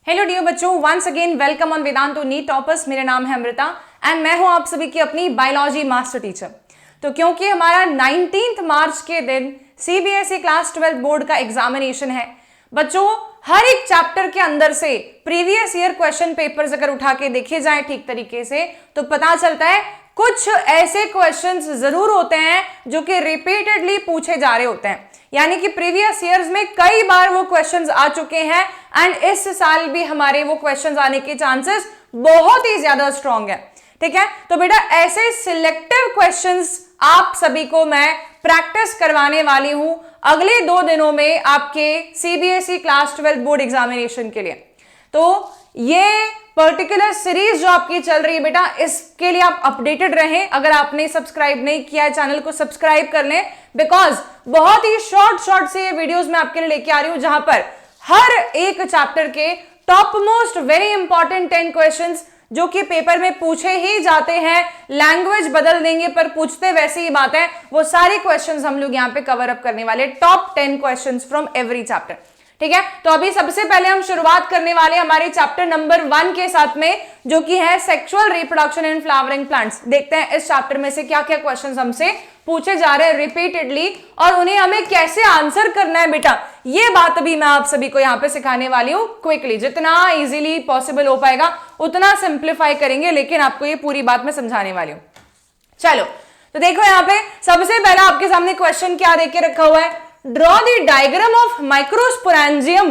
Hello dear बच्चों, once again welcome on Vedantu NEET toppers. मेरा नाम है अमृता एंड मैं हूं आप सभी की अपनी बायोलॉजी मास्टर टीचर। तो क्योंकि हमारा 19 मार्च के दिन सीबीएसई क्लास 12 बोर्ड का एग्जामिनेशन है बच्चों, हर एक चैप्टर के अंदर से प्रीवियस ईयर क्वेश्चन पेपर्स अगर उठा के देखे जाए ठीक तरीके से तो पता चलता है कुछ ऐसे क्वेश्चंस जरूर होते हैं जो कि रिपीटेडली पूछे जा रहे होते हैं, यानी कि प्रीवियस ईयर्स में कई बार वो क्वेश्चंस आ चुके हैं एंड इस साल भी हमारे वो क्वेश्चंस आने के चांसेस बहुत ही ज्यादा स्ट्रांग है। ठीक है, तो बेटा ऐसे सिलेक्टिव क्वेश्चंस आप सभी को मैं प्रैक्टिस करवाने वाली हूं अगले 2 दिनों में आपके सीबीएसई क्लास 12 बोर्ड एग्जामिनेशन के लिए। तो ये पर्टिकुलर सीरीज जो आपकी चल रही है बेटा, इसके लिए आप अपडेटेड रहें। अगर आपने सब्सक्राइब नहीं किया है चैनल को सब्सक्राइब कर लें, बिकॉज बहुत ही शॉर्ट से ये वीडियोस मैं आपके लिए लेके आ रही हूं जहां पर हर एक चैप्टर के top most very important 10 questions जो कि पेपर में पूछे ही जाते हैं, लैंग्वेज बदल देंगे पर पूछते वैसी ही बात है, वो सारे क्वेश्चंस हम लोग यहाँ पे कवर अप करने वाले, top 10 questions from every chapter. ठीक है, तो अभी सबसे पहले हम शुरुआत करने वाले हमारे चैप्टर नंबर 1 के साथ में, जो कि है sexual reproduction in flowering plants. देखते हैं इस चैप्टर में से क्या क्या क्वेश्चंस हमसे पूछे जा रहे हैं रिपीटेडली और उन्हें हमें कैसे आंसर करना है बेटा, ये बात अभी मैं आप सभी को यहाँ पे सिखाने वाली हूँ क्विकली। जितना इजीली पॉसिबल हो पाएगा उतना सिंप्लीफाई करेंगे, लेकिन आपको ये पूरी बात मैं समझाने वाली हूँ। चलो तो देखो यहाँ पे सबसे पहला आपके सामने क्वेश्चन क्या देके रखा हुआ है, draw the diagram of microsporangium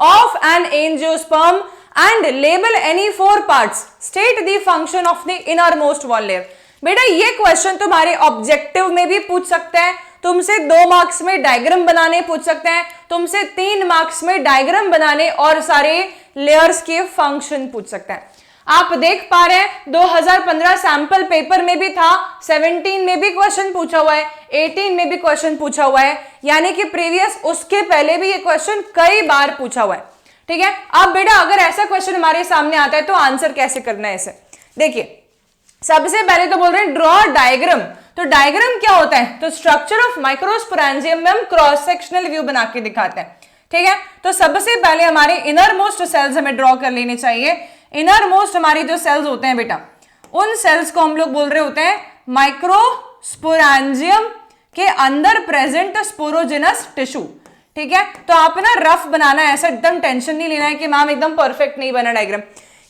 of an angiosperm and label any 4 parts. State the function of the innermost wall layer. बेटा ये क्वेश्चन तुम्हारे ऑब्जेक्टिव में भी पूछ सकते हैं, तुमसे 2 मार्क्स में डायग्राम बनाने पूछ सकते हैं, तुमसे 3 मार्क्स में डायग्राम बनाने और सारे लेयर्स के फंक्शन पूछ सकते हैं। आप देख पा रहे हैं 2015 सैंपल पेपर में भी था, 17 में भी क्वेश्चन पूछा हुआ है, 18 में भी क्वेश्चन पूछा हुआ है, यानी कि प्रीवियस उसके पहले भी ये क्वेश्चन कई बार पूछा हुआ है। ठीक है, अब बेटा अगर ऐसा क्वेश्चन हमारे सामने आता है तो आंसर कैसे करना है इसे देखिए। सबसे पहले तो बोल रहे हैं ड्रॉ डायग्राम, तो डायग्राम क्या होता है, तो स्ट्रक्चर ऑफ माइक्रोस्पोरेंजियम में हम क्रॉस सेक्शनल व्यू बना के दिखाते हैं। ठीक है, तो सबसे पहले हमारे इनर मोस्ट सेल्स हमें ड्रॉ कर लेने चाहिए। इनर मोस्ट हमारी जो सेल्स होते हैं बेटा, उन सेल्स को हम लोग बोल रहे होते हैं माइक्रोस्पोरेंजियम के अंदर प्रेजेंट स्पोरोजेनस टिश्यू। ठीक है, तो आप ना रफ बनाना है, ऐसा एकदम टेंशन नहीं लेना है कि मैम एकदम परफेक्ट नहीं बना डायग्राम।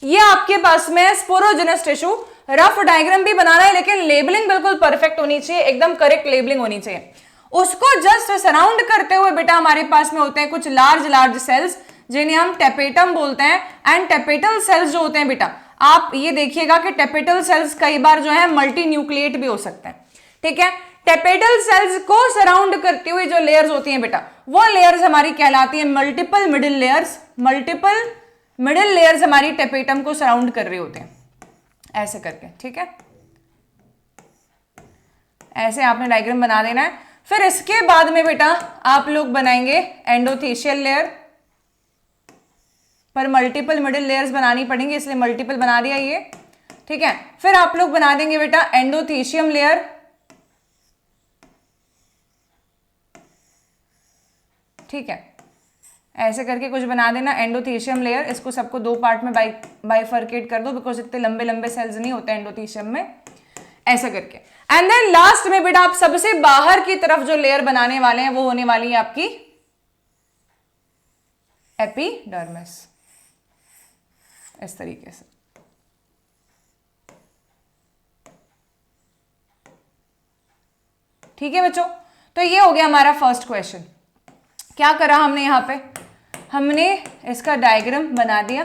ये आपके पास में स्पोरोजेनस टिश्यू, रफ डायग्राम भी बनाना है लेकिन लेबलिंग बिल्कुल परफेक्ट होनी चाहिए, एकदम करेक्ट लेबलिंग होनी चाहिए। उसको जस्ट सराउंड करते हुए बेटा हमारे पास में होते हैं कुछ लार्ज सेल्स जिन्हें हम टेपेटम बोलते हैं। एंड टेपेटल सेल्स जो होते हैं बेटा, आप ये देखिएगा कि टेपेटल सेल्स कई बार जो है मल्टी न्यूक्लिएट भी हो सकते हैं। ठीक है, टेपेटल सेल्स को सराउंड करते हुए जो लेयर्स होती हैं बेटा, वो लेयर्स हमारी कहलाती है multiple middle layers. Multiple middle layers हमारी टेपेटम को सराउंड कर रहे होते हैं ऐसे करके। ठीक है, ऐसे आपने डायग्राम बना देना है। फिर इसके बाद में बेटा आप लोग बनाएंगे एंडोथेशियल लेयर, पर मल्टीपल मिडिल लेयर्स बनानी पड़ेंगी इसलिए मल्टीपल बना दिया ये। ठीक है, फिर आप लोग बना देंगे बेटा एंडोथेशियम लेयर। ठीक है, ऐसे करके कुछ बना देना एंडोथेशियम लेयर। इसको सबको 2 पार्ट में बाइफर्केट कर दो, बिकॉज इतने लंबे सेल्स नहीं होते एंडोथेशियम में, ऐसा करके। एंड देन लास्ट में बेटा आप सबसे बाहर की तरफ जो लेयर बनाने वाले हैं वो होने वाली है आपकी एपिडर्मिस, इस तरीके से। ठीक है बच्चों, तो ये हो गया हमारा फर्स्ट क्वेश्चन। क्या करा हमने यहां पे, हमने इसका डायग्राम बना दिया।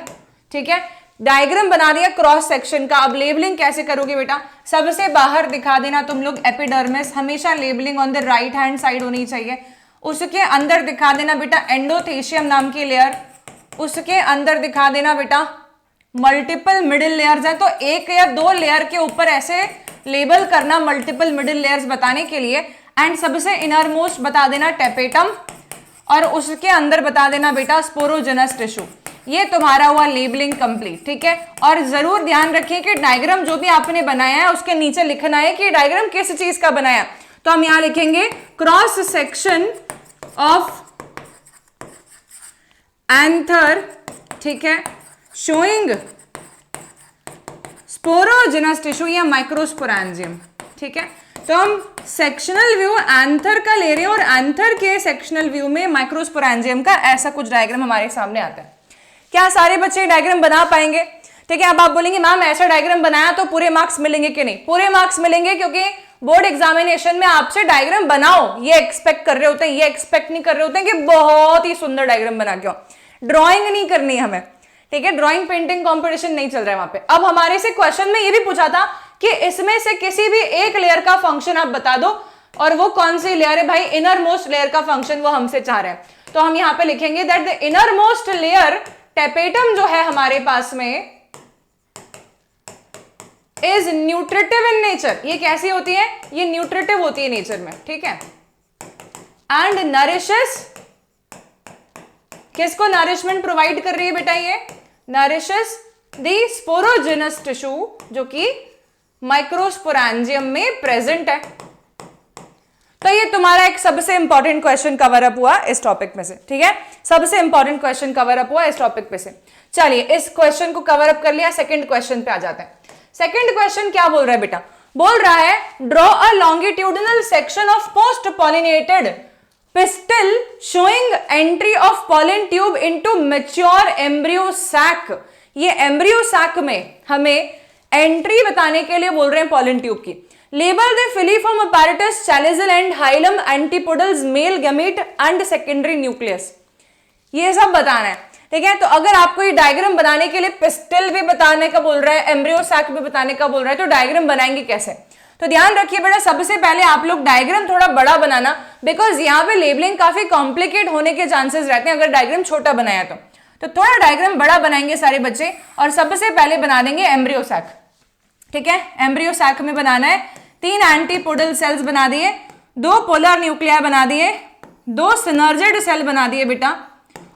ठीक है, डायग्राम बना दिया क्रॉस सेक्शन का। अब लेबलिंग कैसे करोगे बेटा, सबसे बाहर दिखा देना तुम लोग एपिडर्मिस, हमेशा labelling on the right hand side होनी चाहिए। उसके अंदर दिखा देना बेटा एंडोथेशियम नाम की लेयर, उसके अंदर दिखा देना बेटा मल्टीपल मिडिल लेयर्स हैं, तो 1 या 2 लेयर के ऊपर ऐसे लेबल करना मल्टीपल मिडिल लेयर्स बताने के लिए। एंड सबसे इनर मोस्ट बता देना टेपेटम और उसके अंदर बता देना बेटा स्पोरोजेनस टिश्यू। ये तुम्हारा हुआ लेबलिंग कंप्लीट। ठीक है, और जरूर ध्यान रखिए कि डायग्राम जो भी आपने बनाया है उसके नीचे लिखना है कि डायग्राम किस चीज का बनाया। तो हम यहां लिखेंगे क्रॉस सेक्शन ऑफ एंथर, ठीक है, शोइंग स्पोरोजिनस टिश्यू या माइक्रोस्पोरेंजियम। ठीक है, तो हम सेक्शनल व्यू एंथर का ले रहे हैं और एंथर के सेक्शनल व्यू में माइक्रोस्पोरेंजियम का ऐसा कुछ डायग्राम हमारे सामने आता है। क्या सारे बच्चे डायग्राम बना पाएंगे? ठीक है, अब आप बोलेंगे मैम ऐसा डायग्राम बनाया तो पूरे मार्क्स मिलेंगे कि नहीं? पूरे मार्क्स मिलेंगे, क्योंकि बोर्ड एग्जामिनेशन में आपसे डायग्राम बनाओ ये एक्सपेक्ट कर रहे होते हैं, ये एक्सपेक्ट नहीं कर रहे होते हैं कि बहुत ही सुंदर डायग्राम बना के आओ। ड्रॉइंग नहीं करनी है हमें। ठीक है, ड्राइंग पेंटिंग कंपटीशन नहीं चल रहा है वहां पे। अब हमारे से क्वेश्चन में ये भी पूछा था कि इसमें से किसी भी एक लेयर का फंक्शन आप बता दो, और वो कौन सी लेयर है भाई? इनर मोस्ट लेयर का फंक्शन वो हमसे चाह रहे हैं। तो हम यहां पे लिखेंगे that the inner most layer tapetum जो है हमारे पास में इज न्यूट्रिटिव इन नेचर। ये कैसी होती है? ये न्यूट्रिटिव होती है नेचर में। ठीक है, एंड नरिशेस, किसको नरिशमेंट प्रोवाइड कर रही है बेटा? ये नरिशेस द स्पोरोजिनस टिश्यू जो कि माइक्रोस्पोरेंजियम में प्रेजेंट है। तो ये तुम्हारा एक सबसे इंपॉर्टेंट क्वेश्चन कवर अप हुआ इस टॉपिक में से। ठीक है, सबसे इंपॉर्टेंट क्वेश्चन कवर अप हुआ इस टॉपिक पे से। चलिए, इस क्वेश्चन को कवर अप कर लिया, सेकंड क्वेश्चन पे आ जाते हैं। सेकंड क्वेश्चन क्या बोल रहा है बेटा? बोल रहा है draw a longitudinal section of post pollinated pistil showing entry of pollen tube into mature embryo sac. ये एम्ब्रियो सैक में हमें एंट्री बताने के लिए बोल रहे हैं पॉलन ट्यूब की। Label the filiform apparatus, chalazal end, hilum, antipodals, male gamete and secondary nucleus. ये सब बताना है। ठीक है, तो अगर आपको ये डायग्राम बनाने के लिए पिस्टिल भी बताने का बोल रहा है, एम्ब्रियो सैक भी बताने का बोल रहा है, तो डायग्राम बनाएंगे कैसे? तो ध्यान रखिए बेटा, सबसे पहले आप लोग डायग्राम थोड़ा बड़ा बनाना, बिकॉज यहाँ पे लेबलिंग काफी कॉम्प्लिकेट होने के चांसेस रहते हैं अगर डायग्राम छोटा बनाया तो थोड़ा डायग्राम बड़ा बनाएंगे सारे बच्चे, और सबसे पहले बना देंगे एम्ब्रियो सैक। ठीक है, एम्ब्रियो सैक में बनाना है 3 एंटीपोडल सेल्स बना दिए, 2 पोलर न्यूक्लिया बना दिए, 2 सिनर्जिड सेल बना दिए बेटा,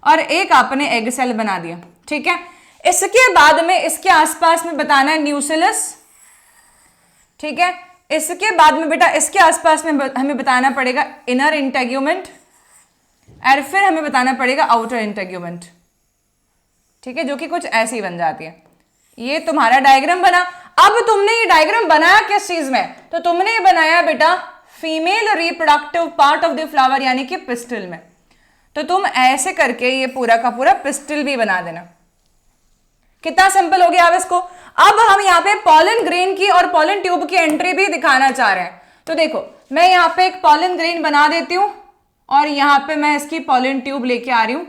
और 1 आपने एग सेल बना दिया। ठीक है, इसके बाद में इसके आसपास में बताना है न्यूक्लियस। ठीक है, इसके बाद में बेटा इसके आसपास में हमें बताना पड़ेगा इनर इंटेग्यूमेंट, और फिर हमें बताना पड़ेगा आउटर इंटेग्यूमेंट। ठीक है, जो कि कुछ ऐसी बन जाती है। ये तुम्हारा डायग्राम बना। अब तुमने ये डायग्राम बनाया किस चीज में? तो तुमने बनाया बेटा female reproductive part of the flower यानी कि पिस्टिल में। तो तुम ऐसे करके ये पूरा का पूरा पिस्टिल भी बना देना। कितना सिंपल हो गया अब इसको। अब हम यहाँ पे पॉलन ग्रेन की और पॉलन ट्यूब की एंट्री भी दिखाना चाह रहे हैं। तो देखो, मैं यहाँ पे एक पॉलन ग्रेन बना देती हूँ, और यहाँ पे मैं इसकी पॉलन ट्यूब लेके आ रही हूँ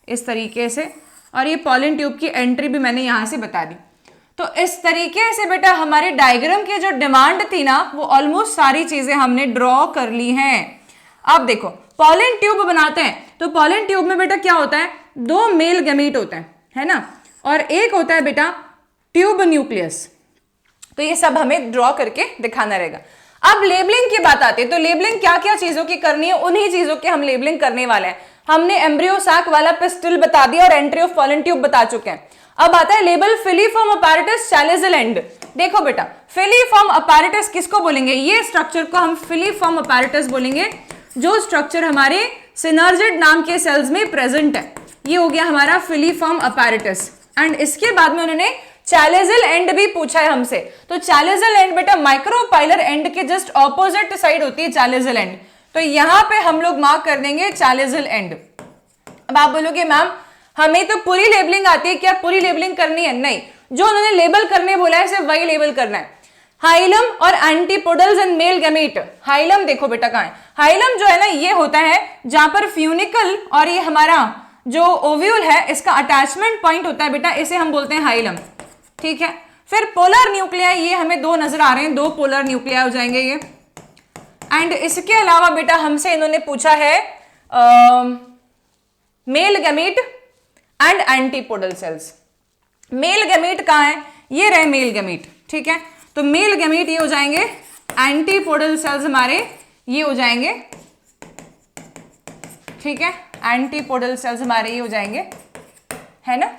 इस तरीके से, और ये पॉलन ट्यूब की एंट्री भी मैंने यहाँ से बता दी। तो इस तरीके से बेटा हमारे डायग्राम की जो डिमांड थी ना, वो ऑलमोस्ट सारी चीजें हमने ड्रॉ कर ली हैं। अब देखो, पॉलन ट्यूब बनाते हैं, तो पॉलन ट्यूब में बेटा क्या होता है? 2 मेल गैमीट होते हैं, है ना, और 1 होता है बेटा ट्यूब न्यूक्लियस। तो ये सब हमें ड्रॉ करके दिखाना रहेगा। अब लेबलिंग की बात आती है, तो लेबलिंग क्या क्या चीजों की करनी है, उन्हीं चीजों की हम लेबलिंग करने वाले हैं। हमने एम्ब्रियो सैक वाला पिस्टिल बता दिया और एंट्री ऑफ पॉलन ट्यूब बता चुके हैं। अब आता है label filiform apparatus, chalazal and. देखो बेटा, फिलीफॉर्म अपैरेटस किसको बोलेंगे? ये स्ट्रक्चर को हम फिलीफॉर्म अपैरेटस बोलेंगे, जो स्ट्रक्चर हमारे सिनर्जिड नाम के सेल्स में प्रेजेंट है। ये हो गया हमारा फिलीफॉर्म अपैरेटस। एंड इसके बाद में उन्होंने चैलिज़ल एंड भी पूछा है हमसे। तो चैलिज़ल एंड बेटा माइक्रोपाइलर एंड के जस्ट ऑपोजिट साइड होती है चैलिज़ल एंड। तो यहां पे हम लोग मार्क कर देंगे चैलिज़ल एंड। अब आप बोलोगे मैम हमें तो पूरी लेबलिंग आती है, क्या पूरी लेबलिंग करनी है? नहीं, जो उन्होंने लेबल करने बोला है सिर्फ वही लेबल करना है। हाइलम और antipodals and male gamete. Hilum देखो बेटा कहां है? हाइलम जो है ना, ये होता है जहां पर फ्यूनिकल और ये हमारा जो ओव्यूल है इसका अटैचमेंट पॉइंट होता है बेटा, इसे हम बोलते हैं हाइलम। ठीक है, फिर पोलर न्यूक्लिया, ये हमें 2 नजर आ रहे हैं, 2 पोलर न्यूक्लिया हो जाएंगे ये। एंड इसके अलावा बेटा हमसे इन्होंने पूछा है mail gamete and antipodal cells. Male gamete कहां है? ये रहे मेल गैमीट। ठीक है, तो मेल गैमीट ये हो जाएंगे, एंटीपोडल सेल्स हमारे ये हो जाएंगे। ठीक है, एंटीपोडल सेल्स हमारे ये हो जाएंगे, है ना।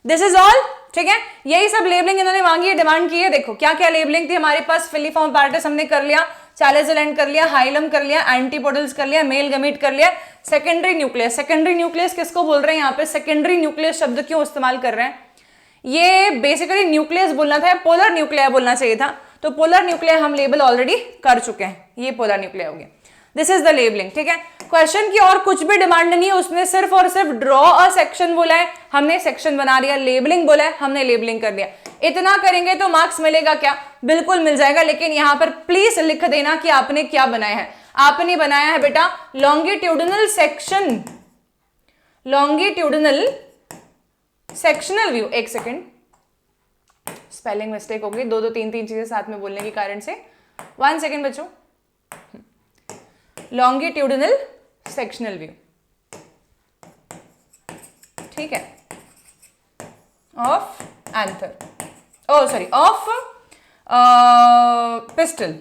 This is all. ठीक है, यही सब लेबलिंग इन्होंने मांगी है, डिमांड की है। देखो क्या क्या लेबलिंग थी हमारे पास। फिलीफॉर्म अपैरेटस हमने कर लिया, चैलिज़ल एंड कर लिया, हाइलम कर लिया, एंटीपोडल्स कर लिया, मेल गैमीट कर लिया, सेकेंडरी न्यूक्लियस। सेकेंडरी न्यूक्लियस किसको बोल रहे हैं यहाँ पे, सेकेंडरी न्यूक्लियस शब्द क्यों इस्तेमाल कर रहे हैं, ये बेसिकली न्यूक्लियस बोलना था, पोलर न्यूक्लियर बोलना चाहिए था, तो पोलर न्यूक्लियर हम लेबल ऑलरेडी कर चुके हैं, ये पोलर न्यूक्लियर हो गया। दिस इज द लेबलिंग, ठीक है। क्वेश्चन की और कुछ भी डिमांड नहीं है, उसने सिर्फ और सिर्फ ड्रॉ अ सेक्शन बोला है, हमने सेक्शन बना दिया, लेबलिंग बोला है, हमने लेबलिंग कर दिया। इतना करेंगे तो मार्क्स मिलेगा क्या, बिल्कुल मिल जाएगा, लेकिन यहां पर प्लीज लिख देना कि आपने क्या बनाया है। आपने बनाया है बेटा longitudinal section, longitudinal sectional view. एक सेकेंड, स्पेलिंग मिस्टेक हो गई, दो तीन चीजें साथ में बोलने के कारण से, 1 सेकेंड बच्चों। लॉन्गिट्यूडिनल सेक्शनल व्यू, ठीक है, of anther, oh sorry of pistil,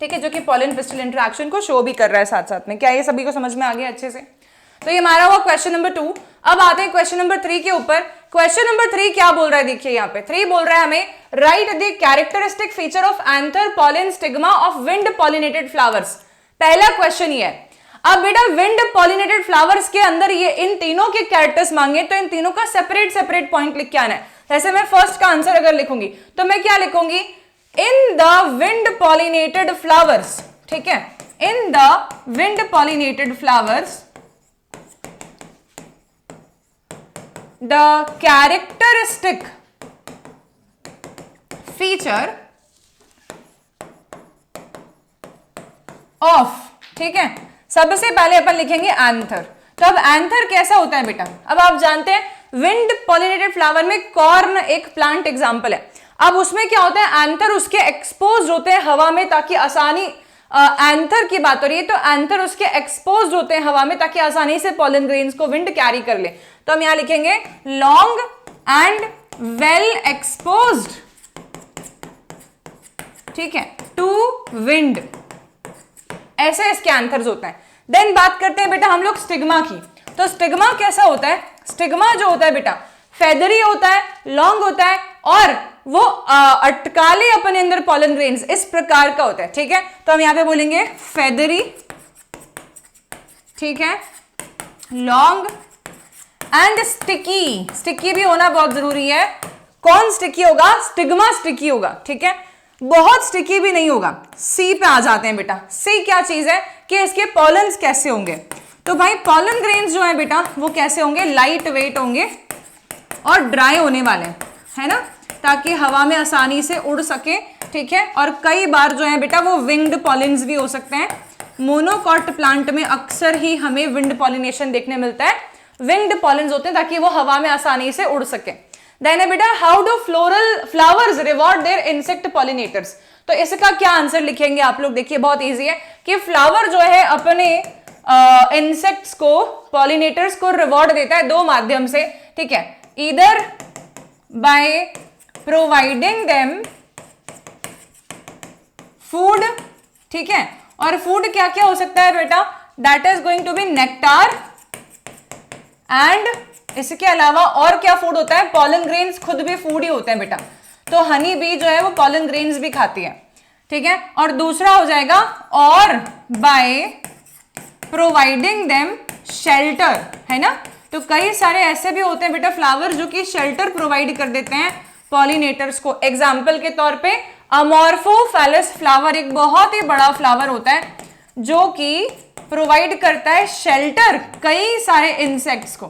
ठीक है, जो कि पॉलन पिस्टल इंटरेक्शन को शो भी कर रहा है साथ साथ में। क्या ये सभी को समझ में आ गया अच्छे से? तो ये हमारा हुआ क्वेश्चन नंबर 2। अब आते हैं क्वेश्चन नंबर 3 के ऊपर। क्वेश्चन नंबर 3 क्या बोल रहा है, देखिए यहाँ पे 3 बोल रहा है हमें right the characteristic feature of anther pollen stigma of wind pollinated flowers. पहला क्वेश्चन ये है। अब बेटा विंड पॉलिनेटेड फ्लावर्स के अंदर ये इन तीनों के कैरेक्टर्स मांगे, तो इन तीनों का सेपरेट पॉइंट लिख के आना है। जैसे मैं फर्स्ट का आंसर अगर लिखूंगी तो मैं क्या लिखूंगी, in the wind pollinated flowers, ठीक है, in the wind pollinated flowers the characteristic feature of, ठीक है, सबसे पहले अपन लिखेंगे एंथर। तो अब एंथर कैसा होता है बेटा, अब आप जानते हैं विंड पॉलिनेटेड फ्लावर में कॉर्न एक प्लांट एग्जांपल है। अब उसमें क्या होता है, एंथर उसके एक्सपोज होते हैं हवा में ताकि आसानी, एंथर की बात हो रही है तो एंथर उसके एक्सपोज होते हैं हवा में ताकि आसानी से पॉलन ग्रेन्स को विंड कैरी कर ले। तो हम यहां लिखेंगे लॉन्ग एंड वेल एक्सपोज्ड, ठीक है, टू विंड, ऐसे इसके एंथर्स होते हैं। देन बात करते हैं बेटा हम लोग स्टिग्मा की। तो स्टिग्मा कैसा होता है, स्टिग्मा जो होता है बेटा फेदरी होता है, लॉन्ग होता है और वो अटकाले अपने अंदर पॉलन ग्रेन्स इस प्रकार का होता है, ठीक है। तो हम यहां पे बोलेंगे फेदरी, ठीक है, लॉन्ग एंड स्टिकी। स्टिकी भी होना बहुत जरूरी है। कौन स्टिकी होगा, स्टिग्मा स्टिकी होगा, ठीक है, बहुत स्टिकी भी नहीं होगा। सी पे आ जाते हैं बेटा। सी क्या चीज है कि इसके पॉलन्स कैसे होंगे, तो भाई पॉलन ग्रेन्स जो है बेटा वो कैसे होंगे, लाइट वेट होंगे और ड्राई होने वाले हैं, है ना, ताकि हवा में आसानी से उड़ सके, ठीक है। और कई बार जो है बेटा वो विंग्ड पॉलिन्स भी हो सकते हैं। मोनोकॉट प्लांट में अक्सर ही हमें विंड पॉलिनेशन देखने मिलता है, विंग्ड पॉलिन्स होते हैं ताकि वो हवा में आसानी से उड़ सके। देन है बेटा how do floral flowers reward their insect pollinators. तो इसका क्या आंसर लिखेंगे आप लोग, देखिए बहुत इजी है कि फ्लावर जो है अपने इंसेक्ट्स को, पॉलिनेटर्स को रिवॉर्ड देता है दो माध्यम से, ठीक है, either by providing them food, ठीक है, और फूड क्या क्या हो सकता है बेटा, that is going to be nectar and इसके अलावा और क्या फूड होता है, पॉलन ग्रेन्स खुद भी फूड ही होते हैं बेटा। तो हनी बी जो है वो पॉलन ग्रेन्स भी खाती है, ठीक है। और दूसरा हो जाएगा और बाय प्रोवाइडिंग देम शेल्टर, है ना। तो कई सारे ऐसे भी होते हैं बेटा फ्लावर जो कि शेल्टर प्रोवाइड कर देते हैं पॉलिनेटर्स को। एग्जाम्पल के तौर पे अमोर्फोफैलस फ्लावर एक बहुत ही बड़ा फ्लावर होता है जो कि प्रोवाइड करता है शेल्टर कई सारे इंसेक्ट्स को,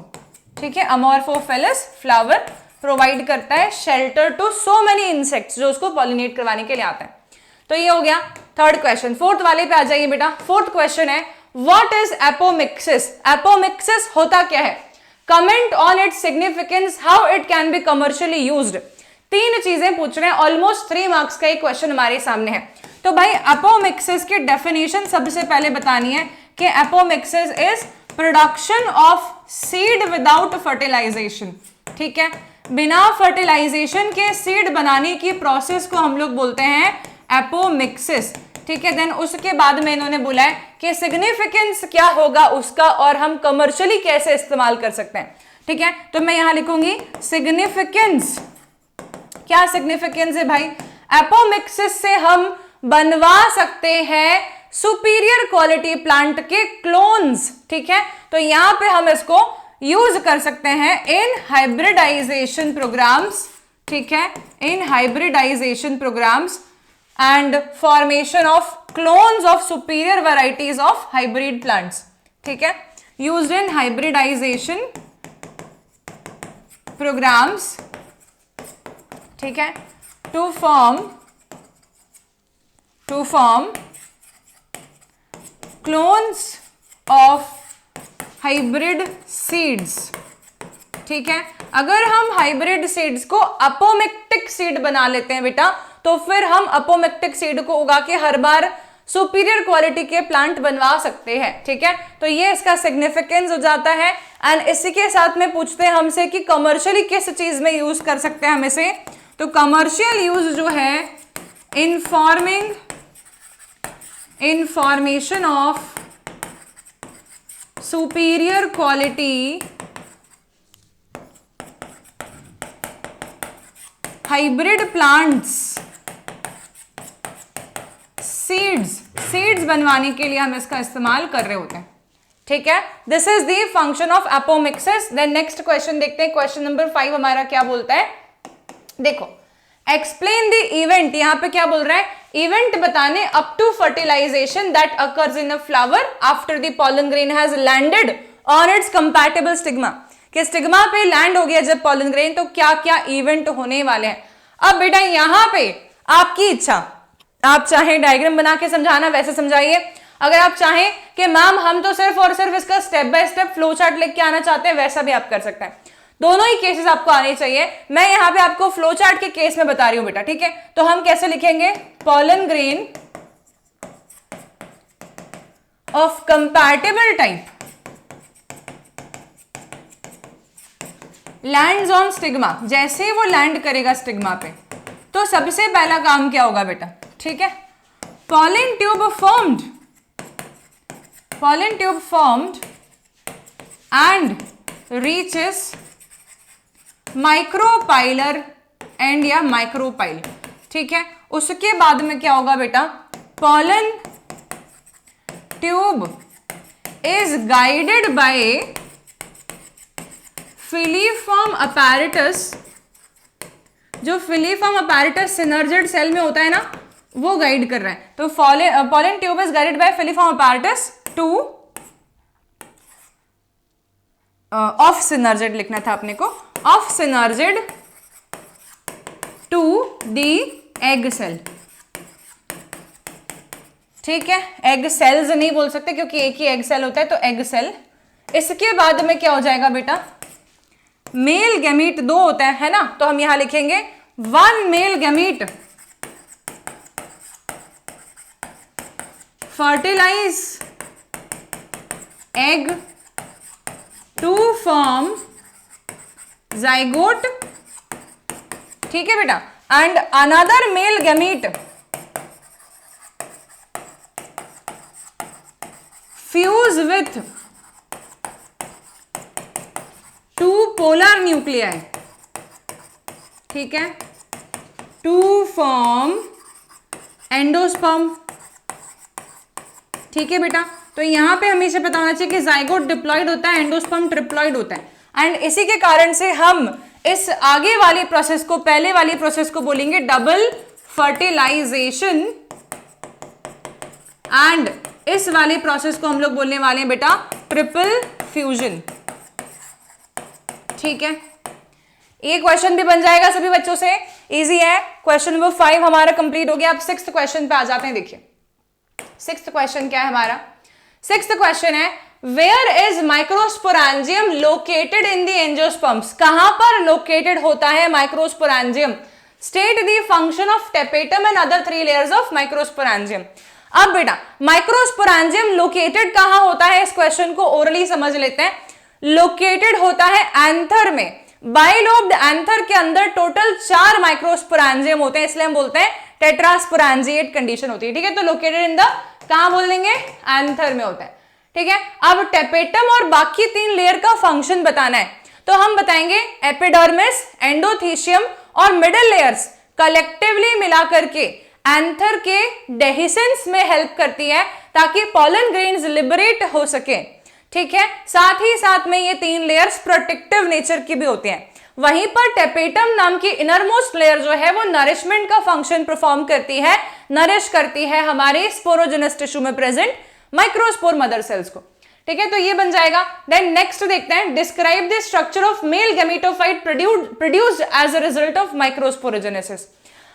ठीक है। अमोर्फोफैलस फ्लावर प्रोवाइड करता है shelter to so many insects जो उसको पॉलिनेट करवाने के लिए आता है। तो ये हो गया थर्ड क्वेश्चन। फोर्थ वाले पे आ जाइए बेटा। फोर्थ क्वेश्चन है व्हाट इज एपोमिक्सिस। एपोमिक्सिस होता क्या है, comment on its significance, how it can be commercially used. तीन चीजें पूछ रहे हैं, ऑलमोस्ट 3 मार्क्स का एक क्वेश्चन हमारे सामने है। तो भाई एपोमिक्सिस की डेफिनेशन सबसे पहले बतानी है कि apomixis is production of seed without fertilisation, ठीक है, बिना फर्टिलाइजेशन के सीड बनाने की प्रोसेस को हम लोग बोलते हैं एपोमिक्सिस, ठीक है। देन उसके बाद में इन्होंने बोला है कि सिग्निफिकेंस क्या होगा उसका और हम कमर्शियली कैसे इस्तेमाल कर सकते हैं, ठीक है। तो मैं यहां लिखूंगी सिग्निफिकेंस। क्या सिग्निफिकेंस है भाई, एपोमिक्सिस से हम बनवा सकते हैं सुपीरियर क्वालिटी प्लांट के क्लोन्स, ठीक है। तो यहां पे हम इसको यूज कर सकते हैं इन हाइब्रिडाइजेशन प्रोग्राम्स, ठीक है, in hybridisation programmes and formation of clones of superior varieties of hybrid plants, ठीक है, यूज्ड इन हाइब्रिडाइजेशन प्रोग्राम्स, ठीक है, to form clones of hybrid seeds, ठीक है। अगर हम हाइब्रिड सीड्स को अपोमिक्टिक सीड बना लेते हैं बेटा, तो फिर हम अपोमिक्टिक सीड को उगा के हर बार सुपीरियर क्वालिटी के प्लांट बनवा सकते हैं, ठीक है। तो ये इसका सिग्निफिकेंस हो जाता है। एंड इसी के साथ में पूछते हैं हमसे कि कमर्शियली किस चीज में यूज कर सकते हैं हम इसे। तो कमर्शियल यूज जो है in formation of superior quality hybrid plants, seeds बनवाने के लिए हम इसका इस्तेमाल कर रहे होते हैं, ठीक है। This is the function of apomixis. Then next question देखते हैं, क्वेश्चन नंबर 5 हमारा क्या बोलता है। देखो, एक्सप्लेन द इवेंट, यहां पे क्या बोल रहा है, इवेंट बताने up to fertilisation that occurs in a flower after the pollen grain has landed on its compatible stigma, कि स्टिग्मा पे लैंड हो गया जब पॉलन ग्रेन, तो क्या क्या इवेंट होने वाले हैं। अब बेटा यहां पे आपकी इच्छा, आप चाहे डायग्राम बना के समझाना वैसे समझाइए, अगर आप चाहें कि मैम हम तो सिर्फ और सिर्फ इसका step by step flow chart लेके आना चाहते हैं, वैसा भी आप कर सकते हैं। दोनों ही केसेस आपको आने चाहिए। मैं यहां पे आपको फ्लो चार्ट के केस में बता रही हूं बेटा, ठीक है। तो हम कैसे लिखेंगे, pollen grain of compatible type lands on stigma, जैसे वो लैंड करेगा स्टिग्मा पे, तो सबसे पहला काम क्या होगा बेटा, ठीक है, pollen tube formed and reaches micropylar and या माइक्रोपाइल, ठीक है। उसके बाद में क्या होगा बेटा, pollen tube is guided by filiform apparatus, जो फिलीफॉर्म अपैरेटस सिनर्जिड सेल में होता है ना, वो गाइड कर रहा है। तो pollen tube is guided by filiform apparatus to of synergid लिखना था अपने को, of synergid to the egg cell, ठीक है। एग सेल्स नहीं बोल सकते क्योंकि एक ही एग सेल होता है, तो एग सेल। इसके बाद में क्या हो जाएगा बेटा, मेल गैमीट 2 होता है ना, तो हम यहां लिखेंगे 1 male gamete fertilise egg to form zygote, ठीक है बेटा, and another male gamete fuse with 2 polar nuclei, ठीक है, टू फॉर्म एंडोस्पर्म, ठीक है बेटा। तो यहां पे हमेशा पता होना चाहिए कि जाइगोट डिप्लॉयड होता है, एंडोस्पर्म ट्रिप्लॉयड होता है, एंड इसी के कारण से हम इस आगे वाली प्रोसेस को, पहले वाली प्रोसेस को बोलेंगे डबल फर्टिलाइजेशन, एंड इस वाली प्रोसेस को हम लोग बोलने वाले हैं बेटा ट्रिपल फ्यूजन, ठीक है। ये क्वेश्चन भी बन जाएगा सभी बच्चों से, इजी है। क्वेश्चन नंबर 5 हमारा कंप्लीट हो गया। अब 6th क्वेश्चन पे आ जाते हैं। देखिए 6th क्वेश्चन क्या है हमारा, 6th क्वेश्चन है where is microsporangium located in the angiosperms, कहां पर लोकेटेड होता है microsporangium, state the function of tapetum and other 3 layers of microsporangium. अब बेटा माइक्रोस्पोरेंजियम लोकेटेड कहां होता है, इस क्वेश्चन को ओरली समझ लेते हैं। लोकेटेड होता है एंथर में, बाइलोब्ड एंथर के अंदर टोटल 4 माइक्रोस्पोरेंजियम होते हैं, इसलिए हम बोलते हैं टेट्रास्पोरेंजिएट कंडीशन होती है, ठीक है। तो लोकेटेड इन द, कहां बोल देंगे, एंथर में होता है, ठीक है। अब टेपेटम और बाकी 3 लेयर का फंक्शन बताना है, तो हम बताएंगे एपिडर्मिस, एंडोथीशियम और मिडिल लेयर्स कलेक्टिवली मिलाकर के एंथर के डेहिसेंस में हेल्प करती है ताकि पॉलन ग्रेन्स लिबरेट हो सके, ठीक है। साथ ही साथ में ये 3 लेयर्स प्रोटेक्टिव नेचर की भी होती हैं। वहीं पर टेपेटम नाम की इनरमोस्ट लेयर जो है वो नरिशमेंट का फंक्शन परफॉर्म करती है, नरिश करती है हमारे स्पोरोजेनस टिश्यू में प्रेजेंट माइक्रोस्पोर मदर सेल्स को, ठीक है। तो ये बन जाएगा। देन नेक्स्ट देखते हैं, describe the structure of male gametophyte produced as a result of microsporogenesis.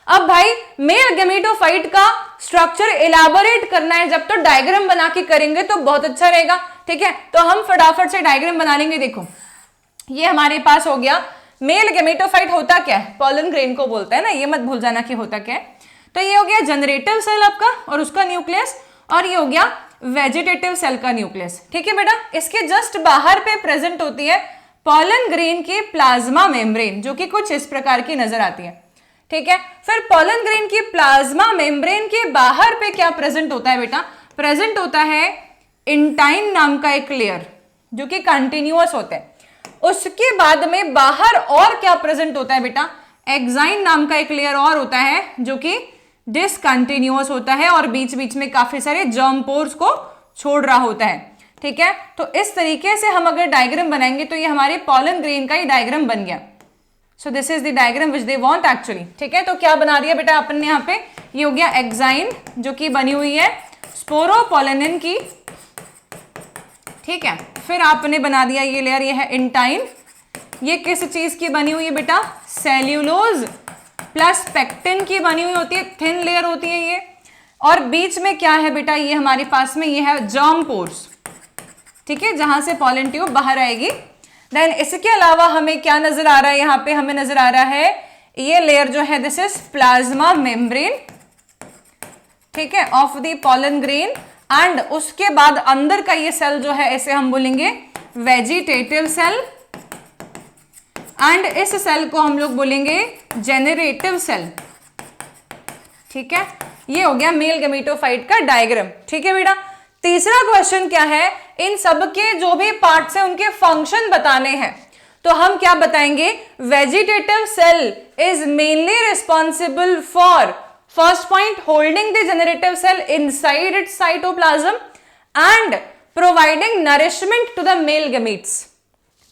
अब भाई मेल गैमेटोफाइट का स्ट्रक्चर इलाबोरेट करना है जब तो डायग्राम बना के करेंगे तो बहुत अच्छा रहेगा, ठीक है। तो हम फटाफट से डायग्राम बना लेंगे। देखो ये हमारे पास हो गया मेल गैमेटोफाइट होता क्या है, पॉलन ग्रेन को बोलते हैं ना, ये मत भूल जाना कि होता क्या है। तो ये हो गया जनरेटिव सेल आपका और उसका न्यूक्लियस, और ये हो गया वेजिटेटिव सेल का न्यूक्लियस, ठीक है बेटा। इसके जस्ट बाहर पे प्रेजेंट होती है पॉलन ग्रेन की प्लाज्मा मेम्ब्रेन, जो कि कुछ इस प्रकार की नजर आती है, ठीक है। फिर पॉलन ग्रेन की प्लाज्मा मेम्ब्रेन के बाहर पे क्या प्रेजेंट होता है बेटा, प्रेजेंट होता है इंटाइन नाम का एक लेयर जो कि कंटिन्यूअस होता है। उसके बाद में बाहर और क्या प्रेजेंट होता है बेटा, एक्साइन नाम का एक लेयर और होता है जो कि डिसकंटिन्यूअस होता है और बीच बीच में काफी सारे जर्म पोर्स को छोड़ रहा होता है, ठीक है। तो इस तरीके से हम अगर डायग्राम बनाएंगे तो ये हमारे पॉलन ग्रेन का ही डायग्राम बन गया। So this is the diagram which they want actually, ठीक है। तो क्या बना दिया बेटा अपन ने यहाँ पे, ये हो गया एक्साइन जो कि बनी हुई है स्पोरोपोलेनिन की, ठीक है। फिर आपने बना दिया ये लेयर, ये है इंटाइन, ये किस चीज की बनी हुई है बेटा, सेल्यूलोज प्लस पेक्टिन की बनी हुई होती है, थिन लेयर होती है ये। और बीच में क्या है बेटा, ये हमारे पास में ये है जर्म पोर्स, ठीक है, जहां से पॉलन ट्यूब बाहर आएगी। देन इसके अलावा हमें क्या नजर आ रहा है, यहाँ पे हमें नजर आ रहा है ये लेयर जो है दिस इज प्लाज्मा मेम्ब्रेन, ठीक है, of the pollen grain. And उसके बाद अंदर का ये सेल जो है इसे हम बोलेंगे वेजिटेटिव सेल, एंड इस सेल को हम लोग बोलेंगे जेनरेटिव सेल, ठीक है। ये हो गया मेल गैमेटोफाइट का डायग्राम, ठीक है बेटा। तीसरा क्वेश्चन क्या है, इन सब के जो भी पार्ट्स हैं उनके फंक्शन बताने हैं। तो हम क्या बताएंगे, vegetative cell is mainly responsible for first point holding the generative cell inside its cytoplasm and providing nourishment to the male gametes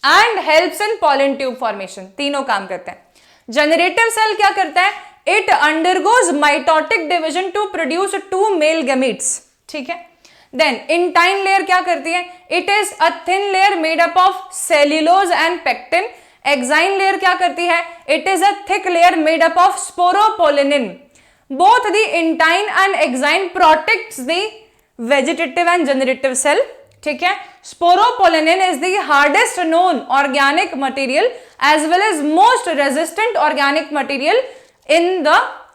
and helps in pollen tube formation. तीनों काम करते हैं। जनरेटिव सेल क्या करता है, it undergoes mitotic division to produce 2 male gametes, ठीक है। Then intine layer क्या करती है, it is a thin layer made up of cellulose and pectin. Exine layer क्या करती है, it is a thick layer made up of sporopollenin. Both the intine and exine protects the vegetative and generative cell, ठीक है। Sporopollenin is the hardest known organic material as well as most resistant organic material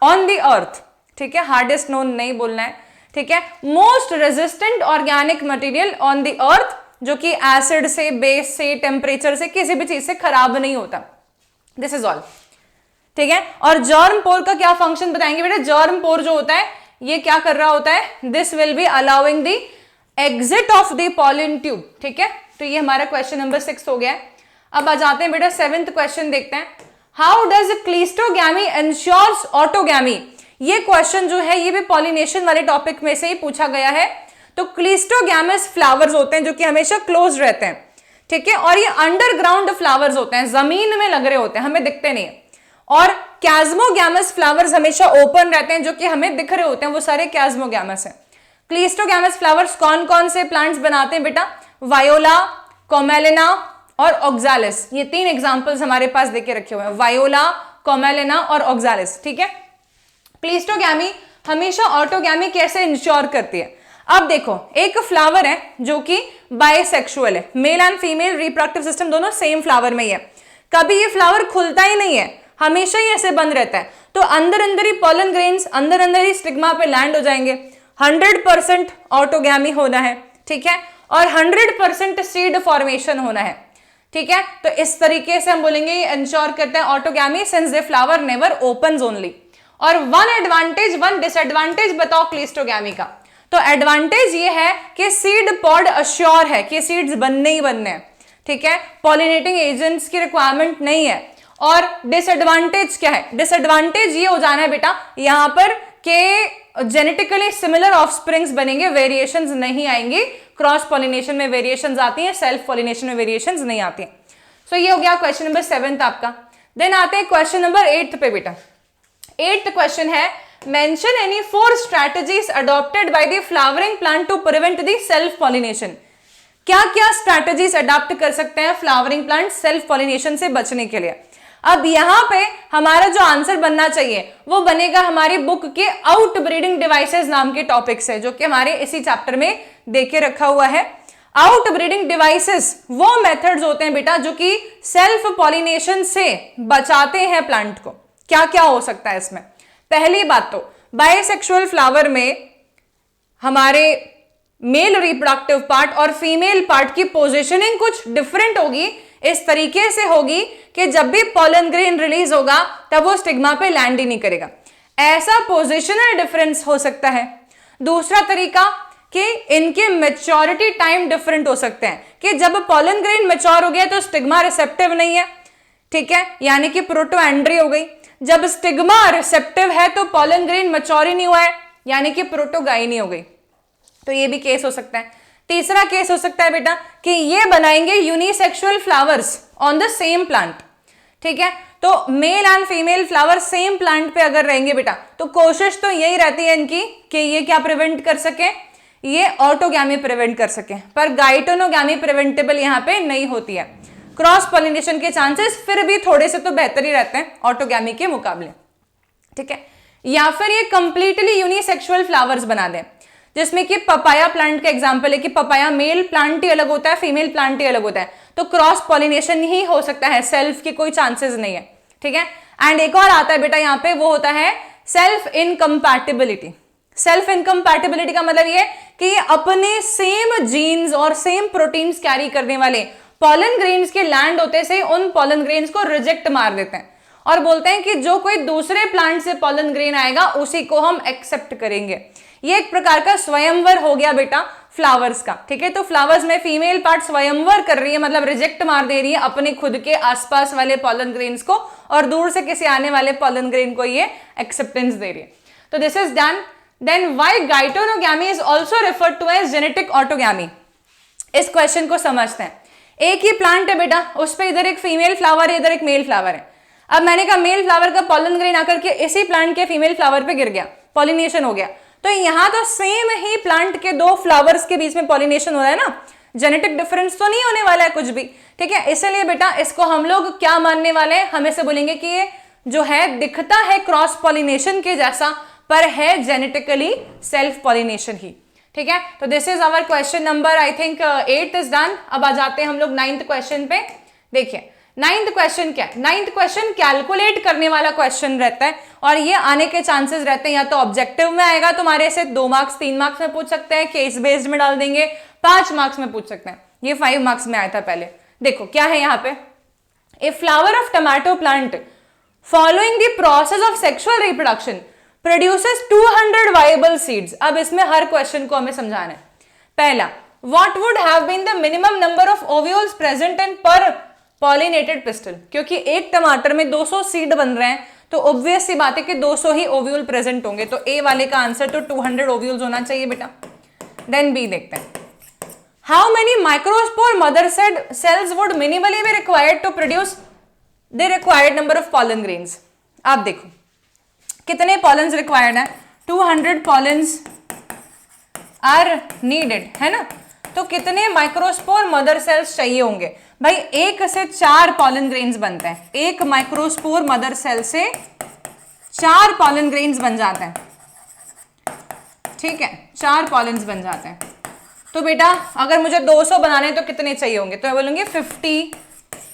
on the earth, ठीक है। Hardest known नहीं बोलना है, ठीक है। Most resistant organic material on the earth, जो कि एसिड से, बेस से, टेम्परेचर से, किसी भी चीज से खराब नहीं होता। दिस इज ऑल, ठीक है। और जर्म पोर का क्या फंक्शन बताएंगे बेटा, जर्म पोर जो होता है ये क्या कर रहा होता है, this will be allowing the exit of the pollen tube, ठीक है। तो ये हमारा क्वेश्चन नंबर 6 हो गया। अब आ जाते हैं बेटा 7th क्वेश्चन देखते हैं। How does cleistogamy ensures autogamy. ये क्वेश्चन जो है ये भी पॉलिनेशन वाले टॉपिक में से ही पूछा गया है। तो क्लीस्टोगैमस फ्लावर्स होते हैं जो कि हमेशा क्लोज रहते हैं, ठीक है। और ये अंडरग्राउंड फ्लावर्स होते हैं, जमीन में लग रहे होते हैं, हमें दिखते नहीं है। और कैस्मोगैमस फ्लावर्स हमेशा ओपन रहते हैं जो कि हमें दिख रहे होते हैं, वो सारे कैस्मोगैमस हैं। क्लीस्टोगैमस फ्लावर्स कौन कौन से प्लांट्स बनाते हैं बेटा, वायोला, कोमेलिना और ऑक्सालिस। ये 3 एग्जांपल्स हमारे पास देके रखे हुए हैं, वायोला, कोमेलिना और ऑक्सालिस, ठीक है। क्लीस्टोगैमी हमेशा ऑटोगैमी कैसे इंश्योर करती है। अब देखो एक फ्लावर है जो कि बाइसेक्सुअल है, male and female reproductive system दोनों सेम फ्लावर में ही है। कभी ये फ्लावर खुलता ही नहीं है, हमेशा ही ऐसे बंद रहता है। तो अंदर अंदर ही पॉलन ग्रेन्स अंदर अंदर ही स्टिग्मा पे लैंड हो जाएंगे। 100% ऑटोगैमी होना है, ठीक है। और 100% सीड फॉर्मेशन होना है, ठीक है। तो इस तरीके से हम बोलेंगे इंश्योर करते हैं autogamy since the flower never opens only. और 1 एडवांटेज 1 डिसएडवांटेज बताओ क्लीस्टोगैमी का। तो एडवांटेज ये है कि सीड पॉड अश्योर है कि सीड्स बनने ही बनने हैं, ठीक है। पॉलिनेटिंग एजेंट्स की रिक्वायरमेंट नहीं है। और डिसएडवांटेज क्या है, डिसएडवांटेज ये हो जाना है बेटा, यहां पर कि जेनेटिकली सिमिलर ऑफस्प्रिंग्स बनेंगे, वेरिएशंस नहीं आएंगी। क्रॉस पॉलिनेशन में वेरिएशंस आती हैं, सेल्फ पॉलिनेशन में वेरिएशंस नहीं आती हैं। सो ये हो गया क्वेश्चन नंबर 7 आपका। देन आते हैं क्वेश्चन नंबर 8 पे बेटा। 8th क्वेश्चन है, mention any 4 strategies adopted by the flowering plant to prevent the self pollination. क्या क्या स्ट्रैटेजीज अडॉप्ट कर सकते हैं फ्लावरिंग प्लांट सेल्फ पॉलिनेशन से बचने के लिए। अब यहां पे हमारा जो आंसर बनना चाहिए वो बनेगा हमारी बुक के आउट ब्रीडिंग डिवाइसेस नाम के टॉपिक से, जो कि हमारे इसी चैप्टर में देके रखा हुआ है। आउट ब्रीडिंग डिवाइसेस वो मेथड्स होते हैं बेटा जो कि सेल्फ पॉलिनेशन से बचाते हैं प्लांट को। क्या क्या हो सकता है इसमें? पहली बात तो बाइसेक्सुअल फ्लावर में हमारे मेल रिप्रोडक्टिव पार्ट और फीमेल पार्ट की पोजीशनिंग कुछ डिफरेंट होगी। इस तरीके से होगी कि जब भी पॉलन ग्रेन रिलीज होगा तब वो स्टिग्मा पे लैंड ही नहीं करेगा। ऐसा पोजिशनल डिफरेंस हो सकता है। दूसरा तरीका कि इनके मैच्योरिटी टाइम डिफरेंट हो सकते हैं, कि जब पॉलन ग्रेन मैच्योर हो गया तो स्टिग्मा रिसेप्टिव नहीं है, ठीक है, यानी कि प्रोटोएंड्री हो गई। जब स्टिग्मा रिसेप्टिव है तो पॉलन ग्रेन मैच्योर ही नहीं हुआ है, यानी कि प्रोटोगाइनी हो गई। तो ये भी केस हो सकता है। तीसरा केस हो सकता है बेटा कि ये बनाएंगे unisexual flowers on the same plant, ठीक है। तो male and female flower same plant पे अगर रहेंगे बेटा तो कोशिश तो यही रहती है इनकी कि ये क्या प्रिवेंट कर सके, ये ऑटोगैमी प्रिवेंट कर सके, पर गाइटोनोगैमी प्रिवेंटेबल यहां पे नहीं होती है। क्रॉस पॉलिनेशन के चांसेस फिर भी थोड़े से तो बेहतर ही रहते हैं ऑटोगैमी के मुकाबले, ठीक है। या फिर ये कंप्लीटली यूनिसेक्सुअल फ्लावर्स बना दें, जिसमें कि पपाया प्लांट का एग्जांपल है कि पपाया मेल प्लांट ही अलग होता है, फीमेल प्लांट ही अलग होता है, तो क्रॉस पॉलिनेशन ही हो सकता है, सेल्फ की कोई चांसेस नहीं है, ठीक है। एंड एक और आता है बेटा यहाँ पे, वो होता है सेल्फ इनकम्पैटिबिलिटी। सेल्फ इनकम्पैटिबिलिटी का मतलब ये कि ये अपने सेम जीन्स और सेम प्रोटीन्स कैरी करने वाले पॉलन ग्रेन्स के लैंड होते से उन पॉलन ग्रेन्स को रिजेक्ट मार देते हैं और बोलते हैं कि जो कोई दूसरे प्लांट से पॉलन ग्रेन आएगा उसी को हम एक्सेप्ट करेंगे। ये एक प्रकार का स्वयंवर हो गया बेटा फ्लावर्स का, ठीक है। तो फ्लावर्स में फीमेल पार्ट स्वयंवर कर रही है, मतलब रिजेक्ट मार दे रही है अपने खुद के आसपास वाले पॉलन ग्रेन्स को, और दूर से किसी आने वाले पॉलन ग्रेन को ये एक्सेप्टेंस दे रही है। तो this is done. Then why geitonogamy is also referred to as genetic autogamy. इस क्वेश्चन को समझते हैं। एक ही प्लांट है बेटा, उस पर इधर एक फीमेल फ्लावर है, इधर एक मेल फ्लावर है। अब मैंने कहा मेल फ्लावर का पॉलन ग्रेन आकर के इसी प्लांट के फीमेल फ्लावर पे गिर गया, पॉलिनेशन हो गया, तो यहां तो सेम ही प्लांट के दो फ्लावर्स के बीच में पॉलिनेशन हो रहा है ना, जेनेटिक डिफरेंस तो नहीं होने वाला है कुछ भी, ठीक है। इसलिए बेटा इसको हम लोग क्या मानने वाले हैं, हम ऐसे बोलेंगे कि ये जो है दिखता है क्रॉस पॉलिनेशन के जैसा, पर है जेनेटिकली सेल्फ पॉलिनेशन ही, ठीक है। तो this is our question number I think 8 is done. अब आ जाते हैं हम लोग 9th क्वेश्चन पे। देखिए 9th क्वेश्चन क्या है? 9th क्वेश्चन कैलकुलेट करने वाला क्वेश्चन रहता है, और ये आने के चांसेस रहते हैं या तो ऑब्जेक्टिव में आएगा तुम्हारे से 2 मार्क्स 3 मार्क्स में पूछ सकते हैं, केस बेस्ड में डाल देंगे 5 मार्क्स में पूछ सकते हैं। ये 5 मार्क्स में आया था पहले। देखो क्या है यहाँ पे, a flower of tomato plant following the process of sexual reproduction produces 200 viable seeds. अब इसमें हर क्वेश्चन को हमें समझाना है। पहला, what would have been the minimum number of ovules present in per pollinated pistol. क्योंकि एक टमाटर में 200 सीड बन रहे हैं तो ऑब्वियस सी बात है कि 200 ही ओव्यूल प्रेजेंट होंगे, तो ए वाले का आंसर तो 200 ओव्यूल्स होना चाहिए बेटा। देन बी देखते हैं, how many microspore mother cells would minimally be required to produce the required number of pollen grains. आप देखो कितने पॉलन्स रिक्वायर्ड है, 200 पॉलन्स आर नीडेड, है ना। तो कितने माइक्रोस्पोर मदर सेल्स चाहिए होंगे भाई? 1 से 4 पॉलन ग्रेन्स बनते हैं। एक माइक्रोस्पोर मदर सेल से 4 पॉलन ग्रेन्स बन जाते हैं, ठीक है, 4 पॉलन्स बन जाते हैं। तो बेटा अगर मुझे 200 बनाने तो कितने चाहिए होंगे? तो मैं बोलूंगी 50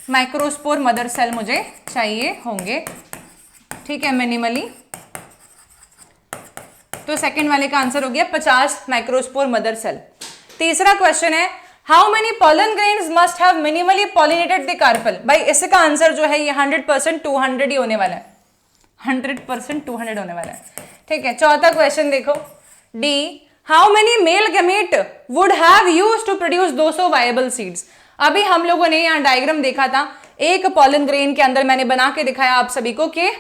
माइक्रोस्पोर मदर सेल मुझे चाहिए होंगे, ठीक है, मिनिमली। तो सेकंड वाले का आंसर हो गया 50 माइक्रोस्पोर मदर सेल। तीसरा क्वेश्चन है, how many pollen grains must have minimally pollinated the carpel. भाई इसका आंसर जो है ये 100% 200 ही होने वाला है, 100% 200 होने वाला है, ठीक है। चौथा क्वेश्चन देखो, D, how many male gamete would have used to produce 200 viable seeds. अभी हम लोगों ने यहाँ डायग्राम देखा था, एक पॉलन ग्रेन के अंदर मैंने बना के दिखाया आप सभी को कि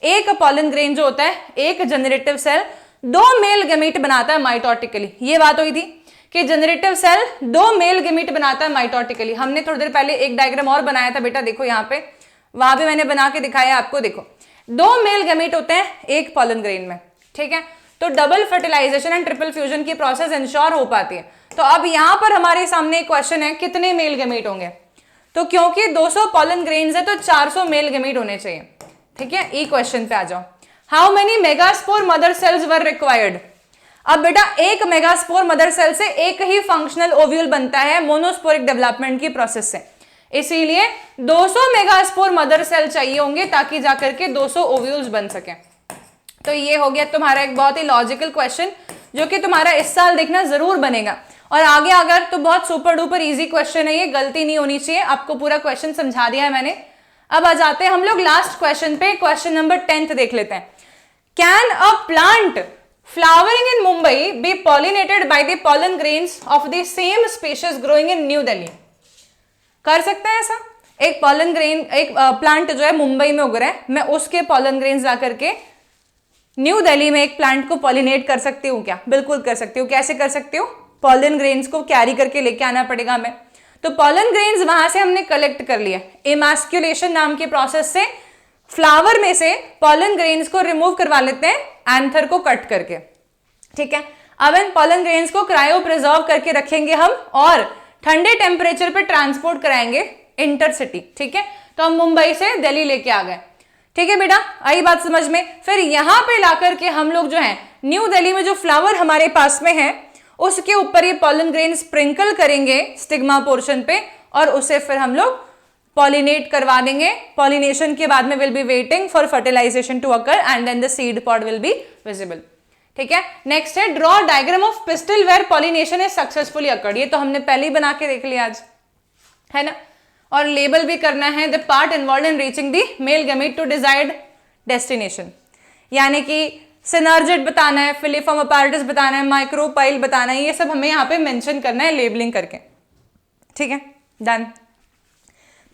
एक पॉलन ग्रेन जो होता है, एक जनरेटिव सेल 2 मेल गैमीट बनाता है माइटोटिकली। ये बात हुई थी कि जनरेटिव सेल 2 मेल गैमीट बनाता है माइटोटिकली। हमने थोड़ी देर पहले एक डायग्राम और बनाया था बेटा, देखो यहाँ पे, वहां भी मैंने बना के दिखाया आपको। देखो 2 मेल गैमीट होते हैं एक पॉलन ग्रेन में, ठीक है। तो double fertilisation and triple fusion की प्रोसेस इंश्योर हो पाती है। तो अब यहां पर हमारे सामने एक क्वेश्चन है, कितने मेल गैमीट होंगे? तो क्योंकि 200 पॉलन ग्रेन्स है तो 400 मेल गैमीट होने चाहिए, ठीक है। ई क्वेश्चन पे आ जाओ। How many megaspore mother cells were required? अब बेटा एक मेगास्पोर मदर सेल से एक ही फंक्शनल ओव्यूल बनता है मोनोस्पोरिक डेवलपमेंट की प्रोसेस से, इसीलिए 200 मेगास्पोर मदर सेल चाहिए होंगे ताकि जाकर के 200 ओव्यूल्स बन सके। तो ये हो गया तुम्हारा एक बहुत ही लॉजिकल क्वेश्चन जो कि तुम्हारा इस साल देखना जरूर बनेगा। और आगे अगर तो बहुत सुपर डुपर इजी क्वेश्चन है, ये गलती नहीं होनी चाहिए। आपको पूरा क्वेश्चन समझा दिया है मैंने। अब आ जाते हैं हम लोग लास्ट क्वेश्चन पे, क्वेश्चन नंबर 10 देख लेते हैं। Can a plant flowering in Mumbai be pollinated by the pollen grains of the same species growing in New Delhi? कर सकते हैं ऐसा? एक पॉलन ग्रेन, एक प्लांट जो है मुंबई में उग रहा है, मैं उसके पॉलन ग्रेन्स ला करके न्यू दिल्ली में एक प्लांट को पॉलिनेट कर सकती हूँ क्या? बिल्कुल कर सकती हूँ। कैसे कर सकती हूँ? पॉलन ग्रेन्स को कैरी करके लेके आना पड़ेगा हमें। तो पॉलन ग्रेन्स वहां से हमने कलेक्ट कर लिया, इमास्क्यूलेशन नाम की प्रोसेस से फ्लावर में से पॉलन ग्रेन्स को रिमूव करवा लेते हैं एंथर को कट करके, ठीक है। अब इन पॉलन ग्रेन्स को क्रायो प्रिजर्व करके रखेंगे हम और ठंडे टेम्परेचर पे ट्रांसपोर्ट कराएंगे इंटरसिटी, ठीक है। तो हम मुंबई से दिल्ली लेके आ गए, ठीक है बेटा, आई बात समझ में। फिर यहां पे लाकर के हम लोग जो है न्यू दिल्ली में जो फ्लावर हमारे पास में है उसके ऊपर ये पॉलन ग्रेन स्प्रिंकल करेंगे स्टिग्मा पोर्शन पे और उसे फिर हम लोग पॉलिनेट करवा देंगे। पॉलिनेशन के बाद में will be waiting for fertilisation to occur and then the seed pod will be visible, ठीक है। नेक्स्ट है draw diagram of pistil where pollination is successfully occurred. ये तो हमने पहले ही बना के देख लिया आज, है ना। और लेबल भी करना है the part involve in reaching the male gamete to desired destination, यानी कि सिनर्जिड बताना है, फिलिफॉर्म अपैरेटस बताना है, माइक्रोपाइल बताना है, ये सब हमें यहाँ पे मेंशन करना है लेबलिंग करके, ठीक है। डन।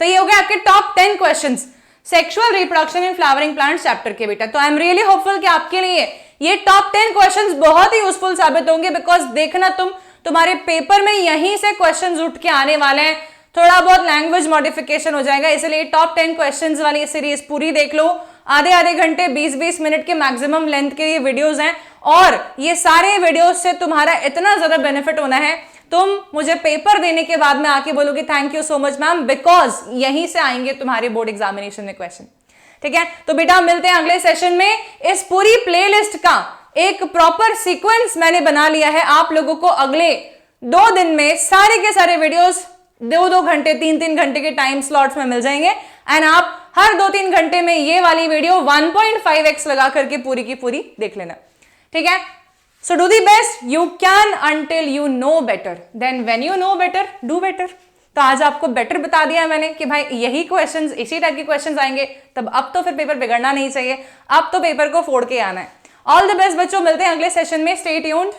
तो ये हो गया आपके top 10 questions sexual reproduction in flowering plants chapter के बेटा। तो आई एम रियली होपफुल कि आपके लिए ये टॉप 10 क्वेश्चंस बहुत ही यूजफुल साबित होंगे, बिकॉज देखना तुम्हारे पेपर में यहीं से क्वेश्चंस उठ के आने वाले हैं। थोड़ा बहुत लैंग्वेज मॉडिफिकेशन हो जाएगा, इसलिए टॉप 10 क्वेश्चंस वाली सीरीज पूरी देख लो। आधे घंटे 20-20 मिनट के मैक्सिमम लेंथ के ये वीडियोस हैं और ये सारे वीडियोस से तुम्हारा इतना ज्यादा बेनिफिट होना है, तुम मुझे पेपर देने के बाद में आके बोलोगे thank you so much ma'am, because यहीं से आएंगे तुम्हारे बोर्ड एग्जामिनेशन में क्वेश्चन, ठीक है। तो बेटा मिलते हैं अगले सेशन में। इस पूरी प्लेलिस्ट का एक प्रॉपर सीक्वेंस मैंने बना लिया है आप लोगों को अगले 2 दिन में सारे के सारे वीडियोस 2-2 घंटे 3-3 घंटे के टाइम स्लॉट्स में मिल जाएंगे एंड आप हर 2-3 घंटे में ये वाली वीडियो 1.5x लगा करके पूरी की पूरी देख लेना, ठीक है। So do the best you can until you know better, then when you know better do better. तो आज आपको बेटर बता दिया मैंने कि भाई यही क्वेश्चंस, इसी टाइप के क्वेश्चंस आएंगे, तब अब तो फिर पेपर बिगड़ना नहीं चाहिए, अब तो पेपर को फोड़ के आना है। ऑल द बेस्ट बच्चों, मिलते हैं अगले सेशन में, स्टे ट्यून्ड।